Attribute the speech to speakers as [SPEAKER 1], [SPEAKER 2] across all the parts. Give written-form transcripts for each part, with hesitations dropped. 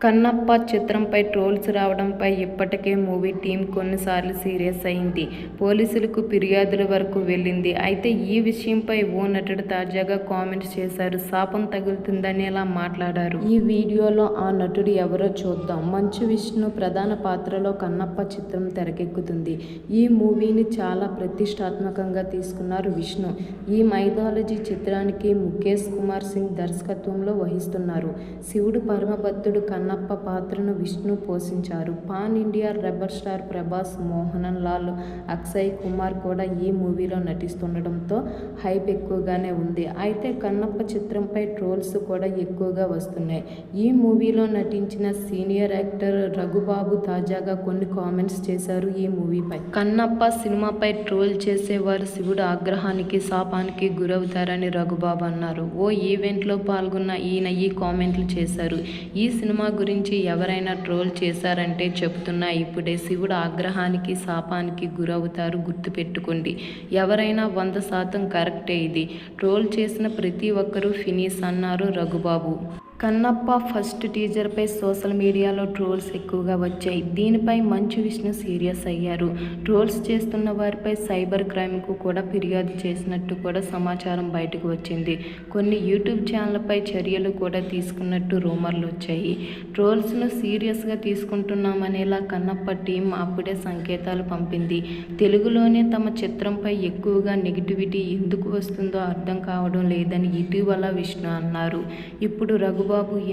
[SPEAKER 1] కన్నప్ప చిత్రంపై ట్రోల్స్ రావడంపై ఇప్పటికే movie team కొన్నిసార్లు సీరియస్ అయింది. పోలీసులకు ఫిర్యాదుల వరకు వెళ్ళింది. అయితే ఈ విషయంపై ఓ నటుడు తాజాగా కామెంట్స్ చేశారు. శాపం తగులుతుందనేలా మాట్లాడారు. ఈ వీడియోలో ఆ నటుడు ఎవరో చూద్దాం. మంచు విష్ణు ప్రధాన పాత్రలో కన్నప్ప చిత్రం తెరకెక్కుతుంది. ఈ మూవీని చాలా ప్రతిష్టాత్మకంగా తీసుకున్నారు విష్ణు. ఈ మైథాలజీ చిత్రానికి ముఖేష్ కుమార్ సింగ్ దర్శకత్వంలో వహిస్తున్నారు. శివుడు పరమభక్తుడు కన్నప్ప పాత్రను విష్ణు పోషించారు. Pan India rebel star Prabhas, Mohan Lal, Akshay Kumar కూడా ఈ మూవీలో నటిస్తుండటంతో హైప్ ఎక్కువగానే ఉంది. అయితే కన్నప్ప చిత్రంపై ట్రోల్స్ కూడా ఎక్కువగా వస్తున్నాయి. ఈ మూవీలో నటించిన సీనియర్ యాక్టర్ రఘుబాబు తాజాగా కొన్ని కామెంట్స్ చేశారు ఈ మూవీపై. కన్నప్ప సినిమాపై ట్రోల్ చేసేవారు శివుడు ఆగ్రహానికి, శాపానికి గురవుతారని రఘుబాబు అన్నారు. ఓ ఈవెంట్లో పాల్గొన్న ఈయన ఈ కామెంట్లు చేశారు. ఈ సినిమా గురించి ఎవరైనా ట్రోల్ చేశారంటే చెబుతున్నా ఇప్పుడే శివుడు ఆగ్రహానికి, శాపానికి గురవుతారు గుర్తుపెట్టుకోండి. ఎవరైనా 100% కరెక్టే. ఇది ట్రోల్ చేసిన ప్రతి ఒక్కరూ ఫినిష్ అన్నారు రఘుబాబు. కన్నప్ప ఫస్ట్ టీజర్పై సోషల్ మీడియాలో ట్రోల్స్ ఎక్కువగా వచ్చాయి. దీనిపై మంచు విష్ణు సీరియస్ అయ్యారు. ట్రోల్స్ చేస్తున్న వారిపై సైబర్ క్రైమ్కు కూడా ఫిర్యాదు చేసినట్టు కూడా సమాచారం బయటకు వచ్చింది. కొన్ని యూట్యూబ్ ఛానళ్లపై చర్యలు కూడా తీసుకున్నట్టు రూమర్లు వచ్చాయి. ట్రోల్స్ను సీరియస్గా తీసుకుంటున్నామనేలా కన్నప్ప టీం అప్పుడే సంకేతాలు పంపింది. తెలుగులోనే తమ చిత్రంపై ఎక్కువగా నెగిటివిటీ ఎందుకు వస్తుందో అర్థం కావడం లేదని ఇటీవల విష్ణు అన్నారు. ఇప్పుడు రఘుబాబు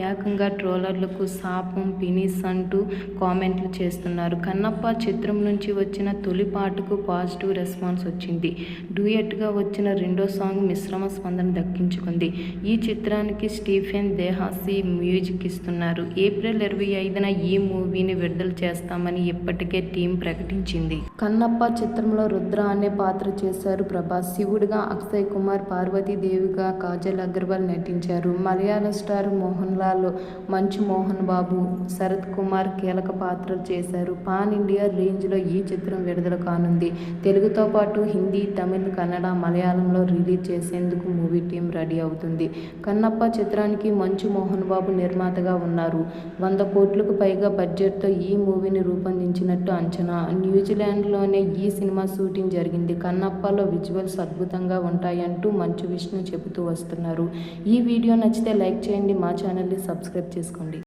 [SPEAKER 1] ఏకంగా ట్రోలర్లకు శాపం, ఫినిష్ అంటూ కామెంట్లు చేస్తున్నారు. కన్నప్ప చిత్రం నుంచి వచ్చిన తొలి పాటకు పాజిటివ్ రెస్పాన్స్ వచ్చింది. డ్యూయట్గా వచ్చిన రెండో సాంగ్ మిశ్రమ స్పందన దక్కించుకుంది. ఈ చిత్రానికి స్టీఫెన్ దేహాసి మ్యూజిక్ ఇస్తున్నారు. ఏప్రిల్ 25న ఈ మూవీని విడుదల చేస్తామని ఇప్పటికే టీం ప్రకటించింది. కన్నప్ప చిత్రంలో రుద్ర అనే పాత్ర చేశారు ప్రభాస్. శివుడిగా అక్షయ్ కుమార్, పార్వతీదేవిగా కాజల్ అగర్వాల్ నటించారు. మలయాళ స్టార్ మోహన్ లాల్, మంచు మోహన్ బాబు, శరత్ కుమార్ కీలక పాత్రలు చేశారు. పాన్ ఇండియా రేంజ్లో ఈ చిత్రం విడుదల కానుంది. తెలుగుతో పాటు హిందీ, తమిళ్, కన్నడ, మలయాళంలో రిలీజ్ చేసేందుకు మూవీ టీం రెడీ అవుతుంది. కన్నప్ప చిత్రానికి మంచు మోహన్ బాబు నిర్మాతగా ఉన్నారు. 100 కోట్లకు పైగా బడ్జెట్తో ఈ మూవీని రూపొందించినట్టు అంచనా. న్యూజిలాండ్లోనే ఈ సినిమా షూటింగ్ జరిగింది. కన్నప్పలో విజువల్స్ అద్భుతంగా ఉంటాయంటూ మంచు విష్ణు చెబుతూ వస్తున్నారు. ఈ వీడియో నచ్చితే లైక్ చేయండి. మా ఛానల్ని సబ్స్క్రైబ్ చేసుకోండి.